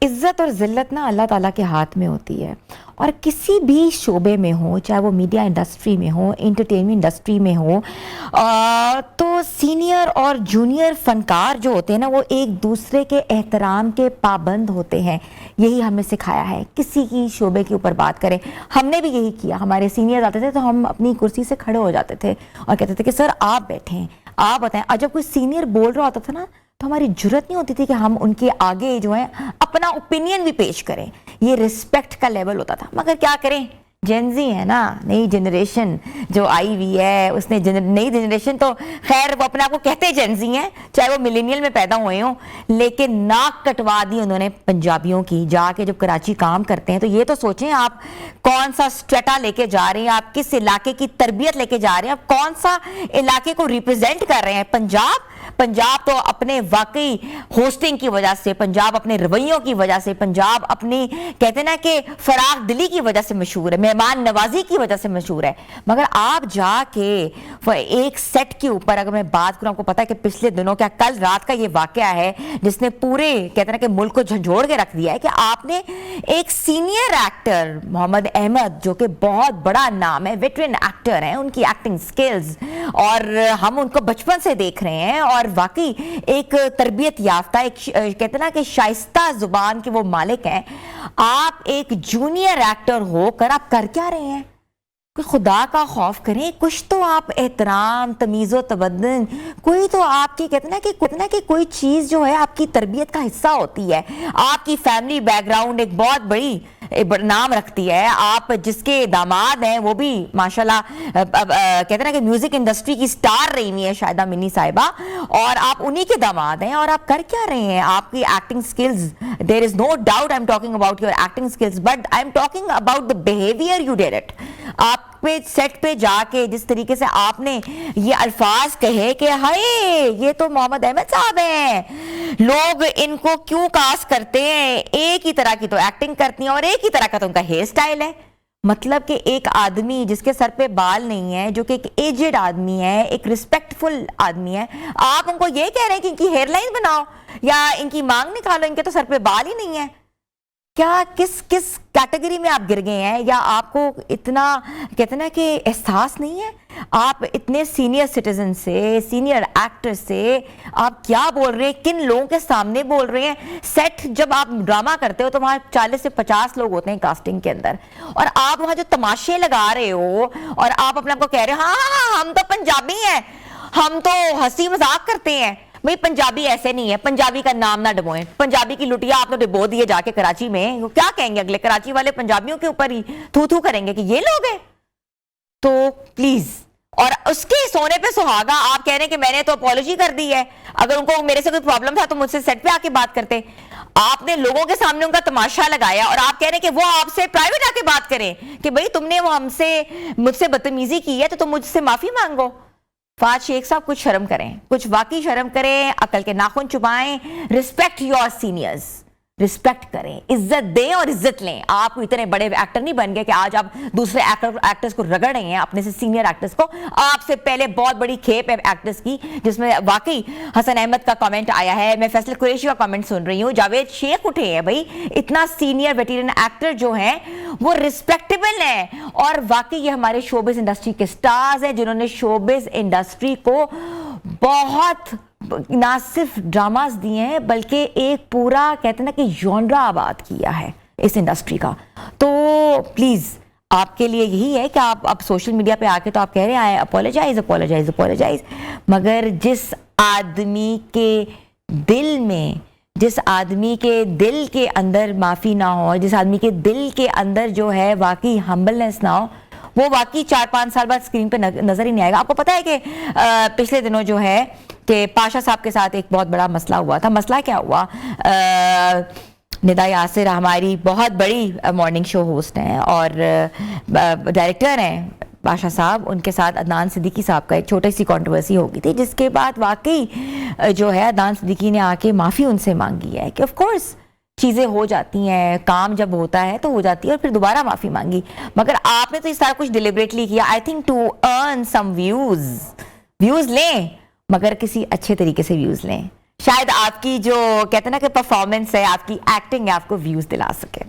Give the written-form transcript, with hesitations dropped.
इज्जत और जिल्लत ना अल्लाह ताला के हाथ में होती है। और किसी भी शोबे में हो, चाहे वो मीडिया इंडस्ट्री में हो, एंटरटेनमेंट इंडस्ट्री में हो, तो सीनियर और जूनियर फनकार जो होते हैं ना, वो एक दूसरे के एहतराम के पाबंद होते हैं। यही हमें सिखाया है। किसी की शोबे के ऊपर बात करें, हमने भी यही किया। हमारे सीनियर्स आते थे तो हम अपनी कुर्सी से खड़े हो जाते थे और कहते थे कि सर आप बैठें, आप बताएं। और जब कोई सीनियर बोल रहा होता था ना, तो हमारी जुर्रत नहीं होती थी कि हम उनके आगे जो है अपना ओपिनियन भी पेश करें। ये रिस्पेक्ट का लेवल होता था। मगर क्या करें, जेनजी है ना, नई जनरेशन जो आई हुई है, उसने नई जनरेशन तो खैर वो अपने आप को कहते जेनजी हैं, चाहे वो मिलेनियल में पैदा हुए हों, लेकिन नाक कटवा दी उन्होंने पंजाबियों की। जाके जब कराची काम करते हैं तो ये तो सोचें आप कौन सा स्ट्रेटा लेके जा रहे हैं, आप किस इलाके की तरबियत लेके जा रहे हैं, आप कौन सा इलाके को रिप्रेजेंट कर रहे हैं। पंजाब तो अपने वाकई होस्टिंग की वजह से, पंजाब अपने रवैयों की वजह से, पंजाब अपनी कहते ना कि फराख दिली की वजह से मशहूर है, मेहमान नवाजी की वजह से मशहूर है। मगर आप जाके एक सेट के ऊपर अगर मैं बात करूं, आपको पता है कि पिछले दिनों क्या कल रात का ये वाकया है जिसने पूरे कहते ना कि मुल्क को झंझोड़ के रख दिया है कि आपने एक सीनियर एक्टर मोहम्मद अहमद, जो कि बहुत बड़ा नाम है, वेटरन एक्टर हैं, उनकी एक्टिंग स्किल्स और हम उनको बचपन से देख रहे हैं और वाकई एक तरबियत याफ्ता, एक कहते ना कि शाइस्ता जुबान के वो मालिक हैं। आप एक जूनियर एक्टर होकर आप कर क्या रहे हैं? कोई खुदा का खौफ करें, कुछ तो आप एहतराम, तमीज़ो तबद्दुन, कोई तो आपकी कहते ना कि कोई चीज़ जो है आपकी तरबियत का हिस्सा होती है। आपकी फैमिली बैकग्राउंड एक बहुत बड़ी नाम रखती है। आप जिसके दामाद हैं वो भी माशाल्लाह कहते ना कि म्यूजिक इंडस्ट्री की स्टार रही हुई है शायदा मिनी साहिबा, और आप उन्हीं के दामाद हैं और आप कर क्या रहे हैं? आपकी acting skills, there is no doubt I am talking about your acting skills, but I am talking about the behaviour you did it. आप पे सेट पे जाके जिस तरीके से आपने ये अल्फाज कहे कि हाय ये तो मोहम्मद अहमद साहब हैं, लोग इनको क्यों कास्ट करते हैं, एक ही तरह की तो एक्टिंग करती हैं और एक ही तरह का तो उनका हेयर स्टाइल है। मतलब कि एक आदमी जिसके सर पे बाल नहीं है, जो कि एक एजेड आदमी है, एक रिस्पेक्टफुल आदमी है, आप उनको ये कह रहे हैं कि इनकी हेयरलाइन बनाओ या इनकी मांग निकालो, इनके तो सर पे बाल ही नहीं है। क्या किस कैटेगरी में आप गिर गए हैं? या आपको इतना कहते ना कि एहसास नहीं है? आप इतने सीनियर सिटीजन से, सीनियर एक्टर से आप क्या बोल रहे हैं, किन लोगों के सामने बोल रहे हैं? सेट जब आप ड्रामा करते हो तो वहां 40 से 50 लोग होते हैं कास्टिंग के अंदर, और आप वहां जो तमाशे लगा रहे हो और आप अपने आप को कह रहे हो हाँ हम तो पंजाबी हैं, हम तो हंसी मजाक करते हैं। भाई पंजाबी ऐसे नहीं है, पंजाबी का नाम ना डबोएं। पंजाबी की लुटिया आपने डिबो दिए जाके कराची में, क्या कहेंगे अगले? कराची वाले पंजाबियों के ऊपर ही थू थू करेंगे कि ये लोग हैं। तो प्लीज, और उसके सोने पे सुहागा आप कह रहे हैं कि मैंने तो अपॉलॉजी कर दी है। अगर उनको मेरे से कोई प्रॉब्लम था तो मुझसे सेट पे आके बात करते। आपने लोगों के सामने उनका तमाशा लगाया और आप कह रहे हैं कि वो आपसे प्राइवेट आके बात करें कि भाई तुमने वो मुझसे बदतमीजी की है तो तुम मुझसे माफी मांगो। फाज शेख साहब कुछ शर्म करें, कुछ वाकई शर्म करें, अकल के नाखून चुपाएं, रिस्पेक्ट योर सीनियर्स, रिस्पेक्ट करें, इज्जत दें और इज्जत लें। आप इतने बड़े एक्टर नहीं बन गए कि आज आप दूसरे एक्टर्स को रगड़ रहे हैं, अपने से सीनियर एक्टर्स को। आपसे पहले बहुत बड़ी खेप है एक्टर्स की, जिसमें वाकई हसन अहमद का कमेंट आया है, मैं फैसल कुरैशी का कमेंट सुन रही हूँ, जावेद शेख उठे हैं। भाई इतना सीनियर वेटरन एक्टर जो हैं वो रिस्पेक्टेबल हैं, और वाकई ये हमारे शोबिज इंडस्ट्री के स्टार्स हैं जिन्होंने शोबिज इंडस्ट्री को बहुत ना सिर्फ ड्रामास दिए हैं बल्कि एक पूरा कहते हैं ना कि जॉनरा आबाद किया है इस इंडस्ट्री का। तो प्लीज आपके लिए यही है कि आप सोशल मीडिया पे आके तो आप कह रहे हैं अपोलोजाइज अपोलोजाइज अपोलोजाइज, मगर जिस आदमी के दिल में, जिस आदमी के दिल के अंदर माफी ना हो, जिस आदमी के दिल के अंदर जो है वाकई हम्बलनेस ना हो, वो वाकई 4-5 साल बाद स्क्रीन पे नजर ही नहीं आएगा। आपको पता है कि पिछले दिनों जो है कि पाशा साहब के साथ एक बहुत बड़ा मसला हुआ था। मसला क्या हुआ, निदा यासिर हमारी बहुत बड़ी मॉर्निंग शो होस्ट हैं और डायरेक्टर हैं पाशा साहब, उनके साथ अदनान सिद्दीकी साहब का एक छोटी सी कंट्रोवर्सी हो गई थी, जिसके बाद वाकई जो है अदनान सिद्दीकी ने आके माफ़ी उनसे मांगी है कि ऑफ कोर्स चीज़ें हो जाती हैं, काम जब होता है तो हो जाती है, और फिर दोबारा माफ़ी मांगी। मगर आपने तो ये सारा कुछ डिलिबरेटली किया, I think to earn some views लें, मगर किसी अच्छे तरीके से व्यूज़ लें। शायद आपकी जो कहते हैं ना कि परफॉर्मेंस है, आपकी एक्टिंग है, आपको व्यूज दिला सके।